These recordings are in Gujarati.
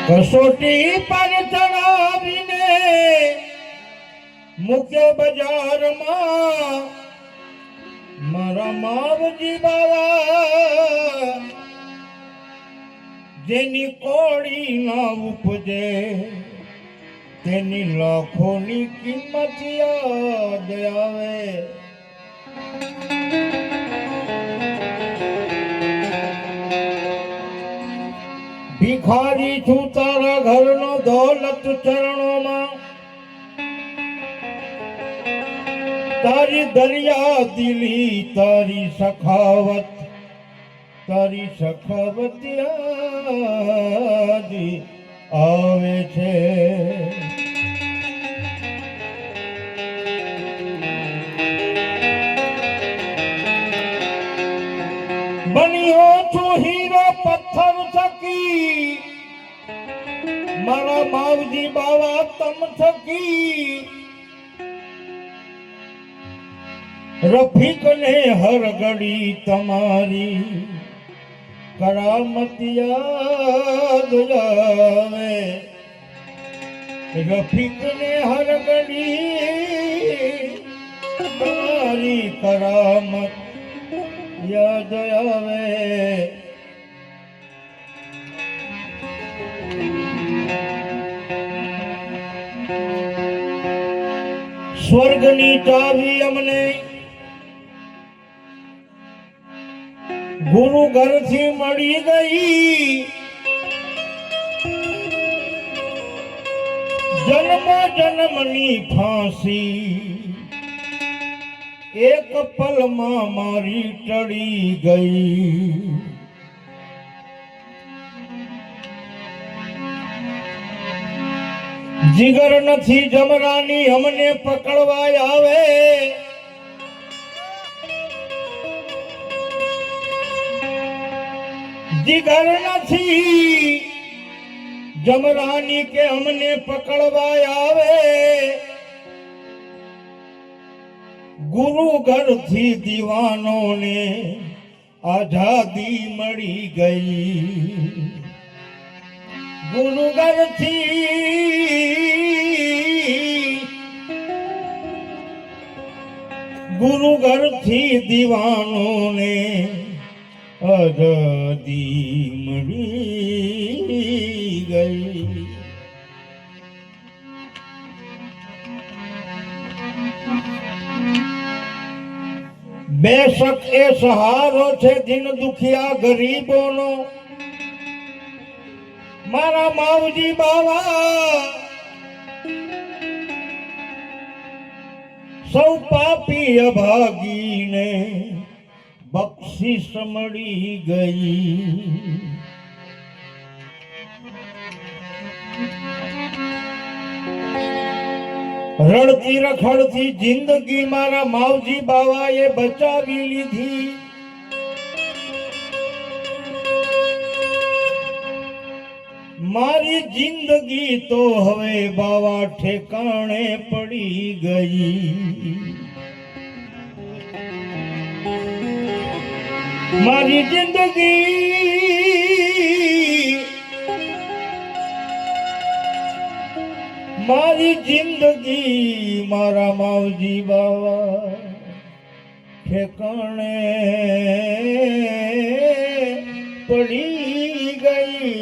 कसोटी पर चढ़ावीने मुके बजार मां मारा मावजी बाबा जेनी कोड़ी ना उपजे तेनी लाखोनी किंमत याद आवे। भिखारी छू तारा घर नो दौलत चरणों में तारी दरिया दिली तारी सखावत यादी आवे छे। बनियो छू हीरो पत्थर थकी मारा मावजी बाबा तम थकी रफीक ने हर घड़ी तमारी करामत याद आवे। रफीक ने हर घड़ी तमारी करामत याद आवे। स्वर्गनी चावी अमने गुरु घर थी मળી गई। जन्म जन्मनी फांसी एक पल मां मारी टड़ी गई। जिगर नथी जमरानी हमने पकड़वा आवे। जिगर नथी जमरानी के हमने पकड़वा आवे। गुरु घर थी दीवानों ने आजादी मળી गई। गुरु घर थी दीवानों ने आजादी मળી गई। बेशक ए सहारो छे दिन दुखिया गरीबोनो मारा मावजी बाबा सौ पापी अभागी ने बख्शिश मળી गई। रड़ती रखड़ती जिंदगी मारा मावजी बाबा ये बचावी लीधी। मारी जिंदगी तो हवे बाबा ठेकाणे पड़ी गई। मारी जिंदगी मारा मावजी बाबा ठेकाणे पड़ी गई।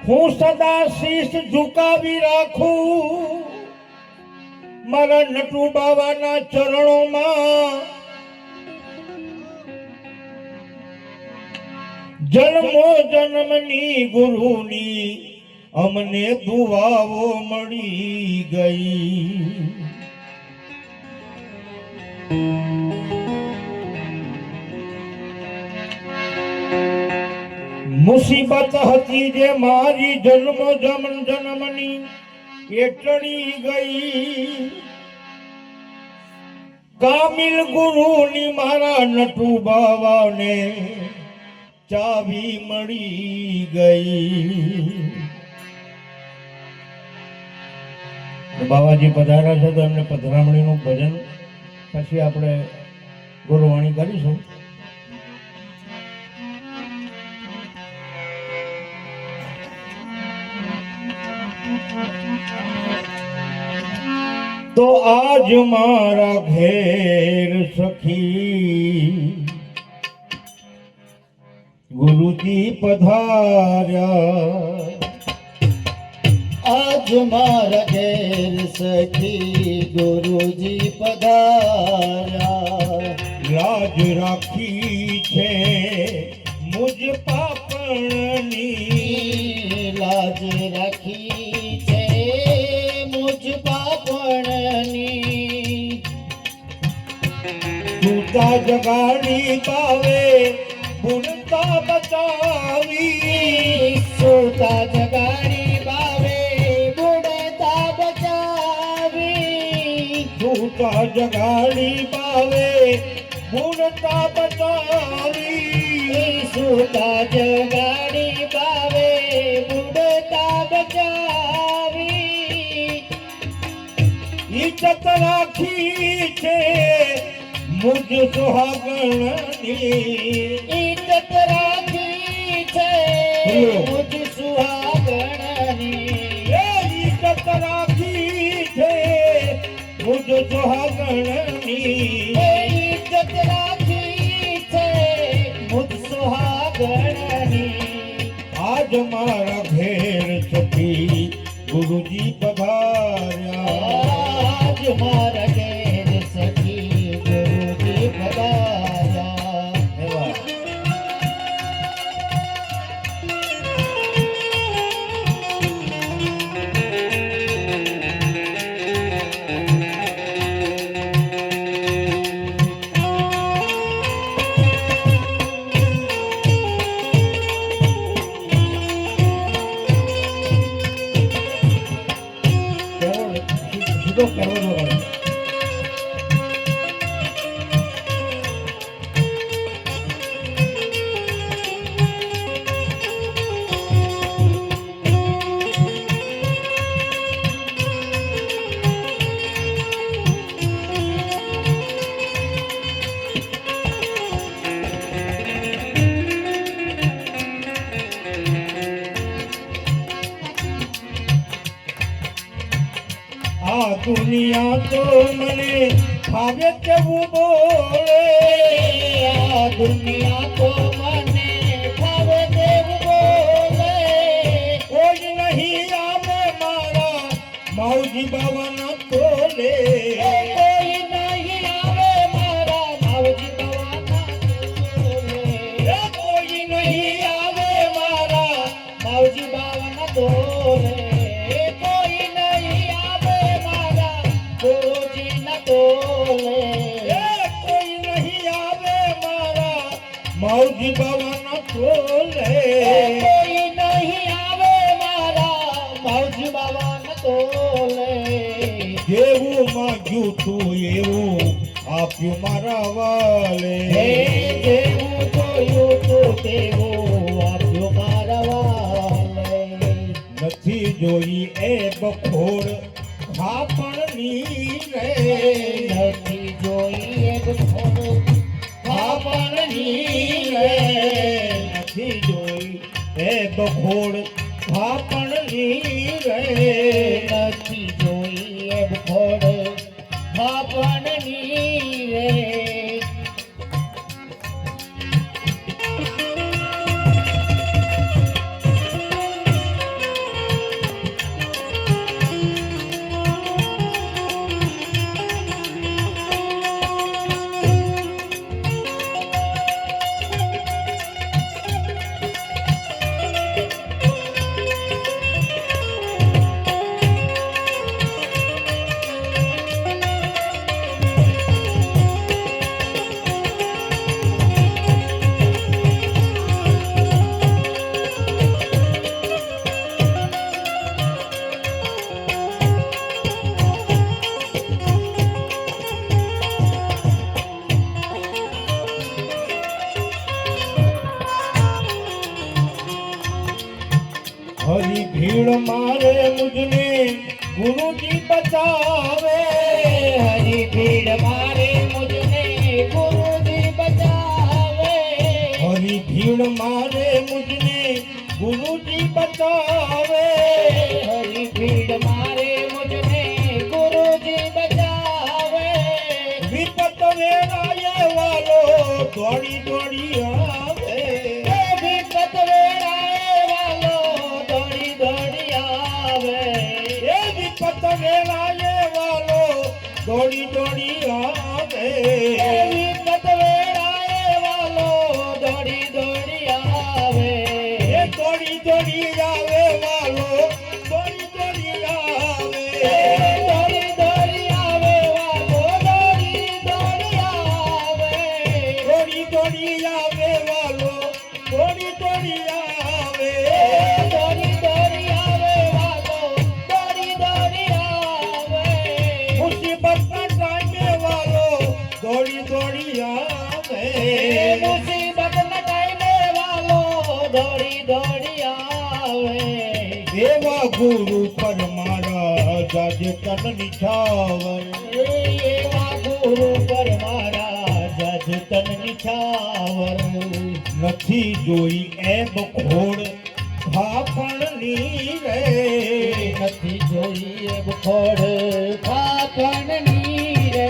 हूँ सदा शीश झुकावी राखूं मारा नटू बाबा ना चरणों में। जन्मो जन्मनी गुरुनी अमने दुआओ मળી गई। मुसीबत हती जे मारी जन्मो जन्मनी ये टળી गई। कामिल गुरुनी मारा नटू बाबा ने चावी मળી गई। બાવાજી પધાર્યા છે તો એમને પધરામણીનું ભજન પછી આપણે ગુરુવાણી કરીશું. તો આજ મારા ઘેર સખી ગુરુજી પધાર્યા. આજ મારા ઘેર સખી ગુરુજી પધાર્યા. લાજ રાખી છે મુજ પાપણની, લાજ રાખી છે મુજ પાપણની. જૂતા જગાડી પાવે બુનતા બચાવી, સુતા જગાડી બાવે બુડતા બચાવી. જૂતા જગાડી પાવે બુનતા બચાવી, સુતા જગાડી બાવે બુડતા બચાવી. ઇજ્જત રાખી છે મુજ સુહાગણની, ઇજ્જત રાખી છે મુજ સુહાગણની. ઇજ્જત રાખી છે મુજ સુહાગણની. ઇજ્જત રાખી છે મુજ સુહાગણની. આજ મારા ઘેર સખી ગુરુજી પધાર્યા. આજ મારા ઘેર સખી ગુરુજી પધાર્યા. એવા સીધો કરવાનો હોય. આ દુનિયા તો મને ભાવે તેવું બોલે. આ દુનિયા તો મને ભાવે તેવું બોલે. કોઈ નહીં આવે મારા માવજી બાવાના તોલે. કોઈ નહીં આવે મારા માવજી બાવાના તોલે. કોઈ નહીં આવે મારા માવજી બાવાના તોલે. કોઈ નહીં આવે મારા ગુરુજીના તોલે. કોઈ નહીં આવે મારા માવજી બાવાના તોલે. કોઈ નહીં આવે મારા માવજી બાવાના તોલે. જેવું માંગ્યું તું એવું આપ્યું મારા વાલે. હે જેવું જોયું તું તેવું આપ્યું મારા વાલે. નથી જોઈ એ બખોડ ખાપણની રે. નથી જોઈ એક થોડું ખાપણની રે. નથી જોઈ એ બખોડ ખાપણની રે. નથી જોઈ એક થોડું બાપણની રે. હરી ભીડ મારે મુજને ગુરુજી બચાવે. હરી ભીડ મારે મુજને ગુરુજી मारे मुझने गुरुजी बचावे हरी भीड़ मारे मुझने गुरुजी बचावे विपत वेराये वालो दौड़ी दौड़ी आवे विपत वेराए वालो दौड़ी दौड़ी आवे ये विपत वेराये वालो दौड़ी दौड़ी आवे विपत वेराए वालो दौड़ी दौड़ी आवे ये दौड़ी दौड़ी आवे वालो दौड़ी दौड़ी आवे दौड़ी दौड़ी आवे वालो दौड़ी दौड़ी आवे दौड़ी दौड़ी आवे वालो दौड़ी दौड़ी आवे दौड़ी दौड़ी आवे वालो दौड़ी दौड़ी आवे मुसीबत का टाइम वालो दौड़ी दौड़ी आवे मुसीबत मटाने वालो दौड़ी दौड़ी आवे देवा गुरु पर मारा जज तन निछावर એવા ગુરુ પર મારા જજ તન નિછાવર નથી જોઈ એમ ખોડ ખાપણની રે નથી જોઈ એમ ખોડ ખાપણની રે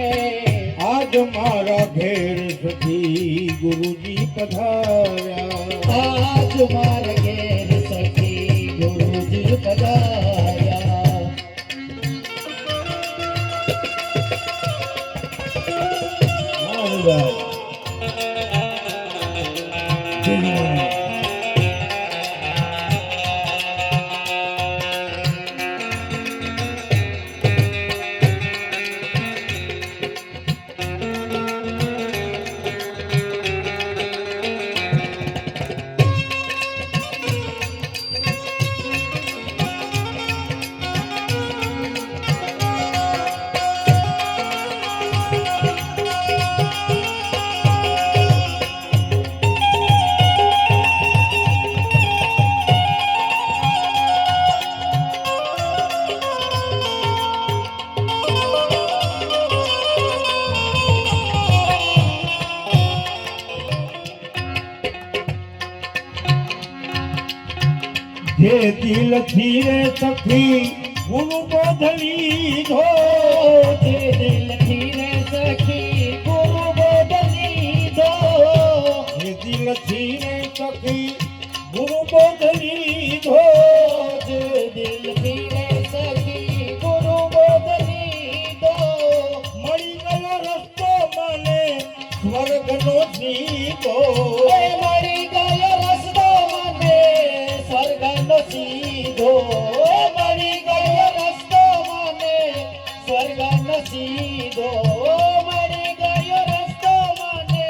આજ મારા ઘેર સખી ગુરુજી પધાર્યા આજ મારા ઘેર સખી ગુરુજી પધાર્યા જે દિલ થી રે સખી ગુરુ બોધલી ધો જે દિલથી રે સખી ગુરુ બોધલી દો જે દિલ થી રે સખી ગુરુ બોધલી ધો જે દિલથી રે સખી ગુરુ બોધલી દો મળી ગયો રસ્તો મને સ્વર્ગનો સીધો એ મળી ગયો રસ્તો મને સ્વર્ગનો સીધો મળી ગયો રસ્તો મને સ્વર્ગનો સીધો મળી ગયો રસ્તો મને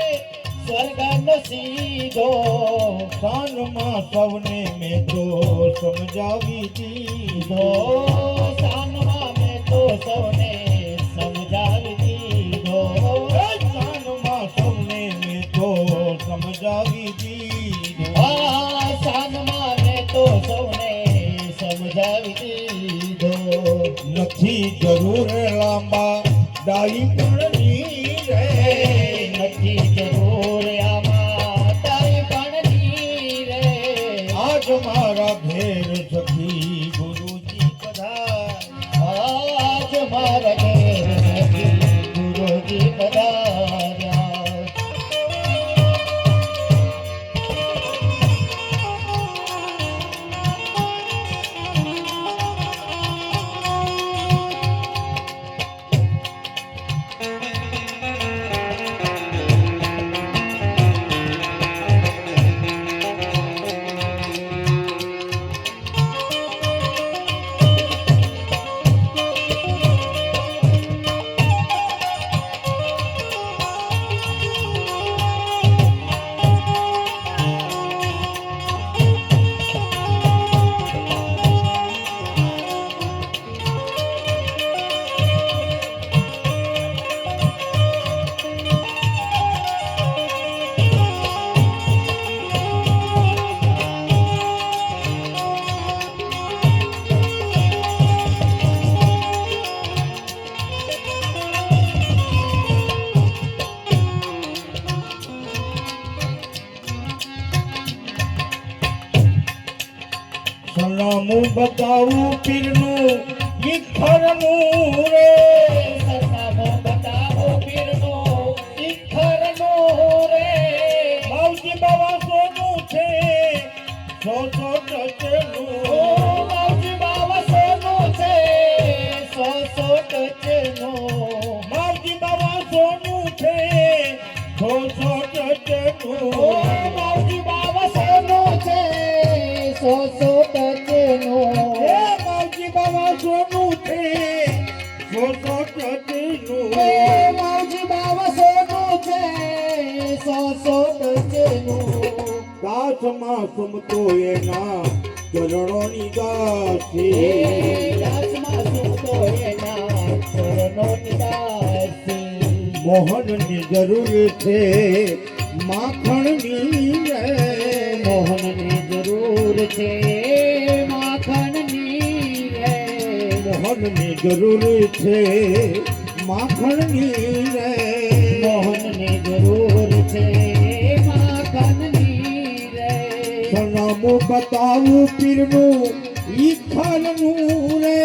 સ્વર્ગનો સીધો કાનમાં સૌને મેં તો સમજાવી દીધો સાનમાં મેં તો સૌને સમજાવી દીધો કાનમાં સૌને મેં તો સમજાવી દીધો સાનમાં મેં તો સૌને સમજાવી દીધો નથી જરૂર લાંબા ડાળી પણની રે નથી જરૂર આમાં તારી પણની રે આજ મારા ઘેર સખી ગુરુજી પધાર્યા આજ મારા ઘેર સખી ગુરુજી પધાર્યા સરનામું બતાવું પીરનું ઈખરનું રે સરનામું બતાવો પીરનું ઈખરનું રે માવજી બાવા સોનું છે સો ઓ ટચનું માવજી બાવા સોનું છે 100 ટચનું માવજી બાવા સોનું છે સો ઓ ટચનું માવજી બાવા સોનું છે 100 ટચનું એ માવજી બાવા સોનું છે સો ટચનું એ માવજી બાવા સોનું છે 100 ટચનું દાસમાં સમતો એના ચરણોની દાસી એ દાસમાં સૂતો એના ચરણોની દાસી મોહનની જરૂર છે માખણની રે મોહનની જરૂર છે માખણની રે મોહનની જરૂર છે માખણની રે મોહનની જરૂર છે માખણની રે સરનામું બતાવું પીરનું ઈખરનું રે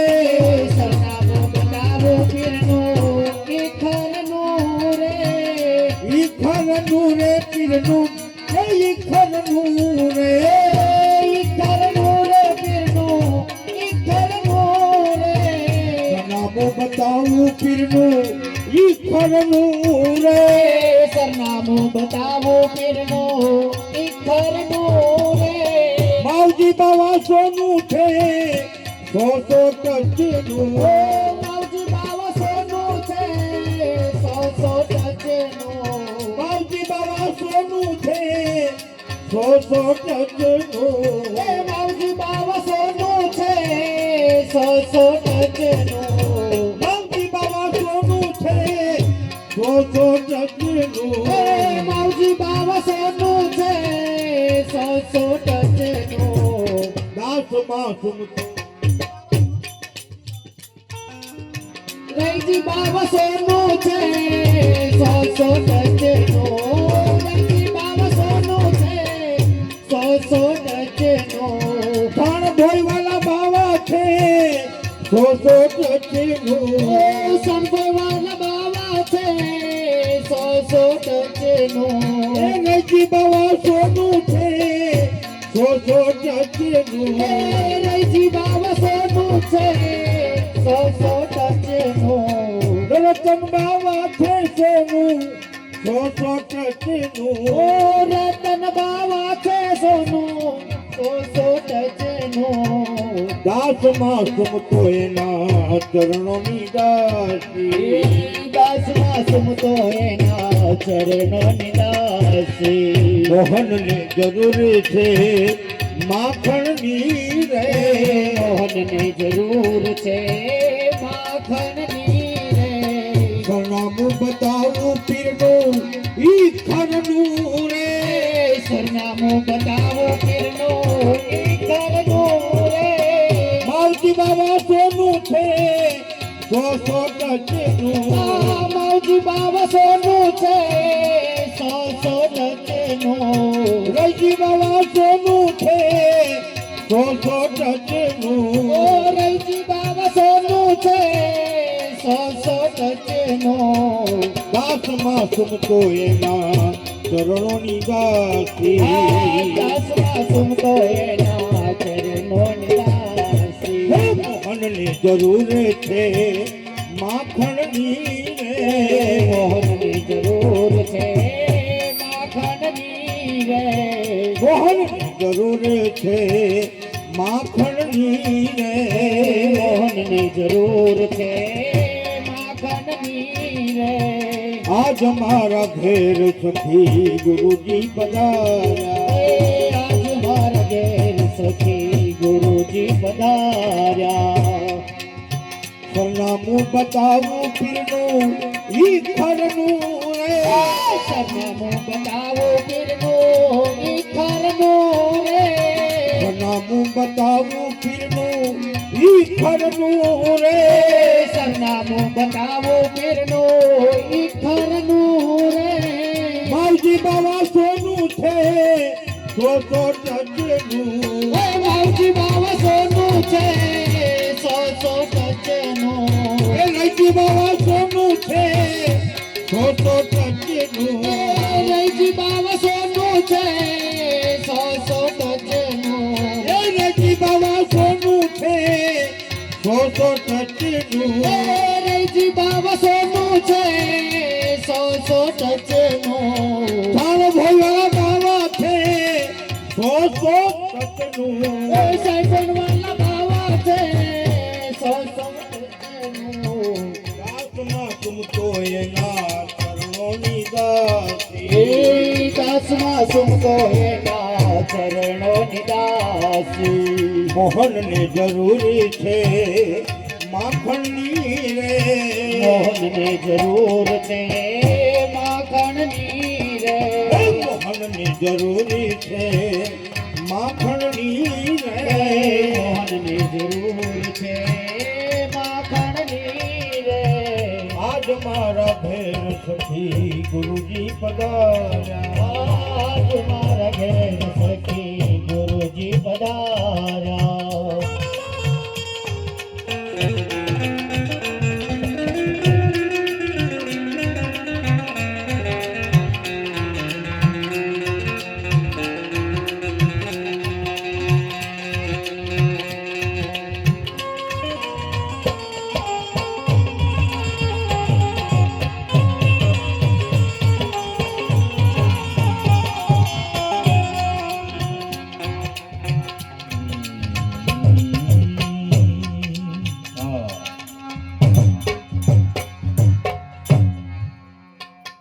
સરનામું બતાવો પીરનું ઈખરનું રે ઈખરનું રે પીરનું એ ઈખરનું રે ઈખરનું રે પીરનું ઈખરનું રે સરનામું બતાવું પીરનું ઈખરનું રે સરનામું બતાવો પીરનું ઈખરનું રે માવજી બાવા સોનું છે સો ટચનું ઓ માવજી બાવા સોનું છે 100 ટચનું માવજી બાવા સોનું છે સો ટચનું એ માવજી બાવા સોનું છે 100 ટચનું માવજી બાવા સોનું છે સો ટચનું એ માવજી બાવા સોનું છે 100 ટચનું દાસમાં સુમતો રૈજી બાવા સોનું છે 100 ટચનું રૈજી બાવા સોનું છે 100 ટચનું ખાણ ભોયવાલા બાવા છે સો ટચનું ઓ સંભવાલા બાવા છે 100 ટચનું એ નજી બાવા સોનું છે સો ટચનું એ રૈજી બાવા સોનું છે 100 ટચનું રતન બાવા છે સોનું સો ટચનું ઓ રતન બાવા છે સોનું 100 ટચનું દાસમાં સુમતો એના ચરણોની દાસી દાસમાં સુમતો એના ચરણોની દાસી મોહનની જરૂર છે માખણની રે મોહનની જરૂર છે માખણની રે સરનામું બતાવું પીરનું ઈખરનું રે સરનામું બતાવો પીરનું ઈખરનું રે માવજી બાવા સોનું છે સો ટચનું આ માવજી બાવા સોનું છે 100 ટચનું રજી બાવા સોનું છે સો ટચનું ઓ રૈજી બાવા સોનું છે 100 ટચનું દાસમાં સુમતો એના ચરણોની દાસી દાસમાં સુમતો એના ચરણોની દાસી હે મોહનની જરૂર છે માખણની રે મોહનની જરૂર છે માખણની રે મોહનની જરૂર છે માખણની રે મોહનની જરૂર છે માખણની રે આજ મારા ઘેર સખી ગુરુજી પધાર્યા આજ મારા ઘેર સખી ગુરુજી પધાર્યા સરનામું બતાવું પીરનું ઈખરનું રે સરનામું બતાવો પીરનું ઈખરનું રે સરનામું બતાવું પીરનું ઈખરનું રે સરનામું બતાવો પીરનું ઈખરનું રે માવજી બાવા સોનું છે સો ટચનું હે માવજી બાવા સોનું છે 100 ટચનું એ રૈજી બાવા સોનું છે 100 ટચનું રૈજી બાવા સોનું છે 100 ટચનું એ રૈજી બાવા સોનું છે 100 ટચનું રૈજી બાવા સોનું છે 100 ટચનું તારો ભોળા બાવા છે 100 ટચનું સાઈફન વાલા બાવા છે 100 ટચનું દાસમાં ચૂમતો એના ચરણોની દાસી એ દાસમાં સુમતો એના ચરણોની દાસી મોહનને જરૂરી છે માખણની રે મોહનને જરૂર છે માખણની રે મોહનને જરૂરી છે માખણની રે મોહનને જરૂર છે માખણની રે આજ મારા ભેર સખી ગુરુજી પધાર્યા આજ મારા ઘેર સખી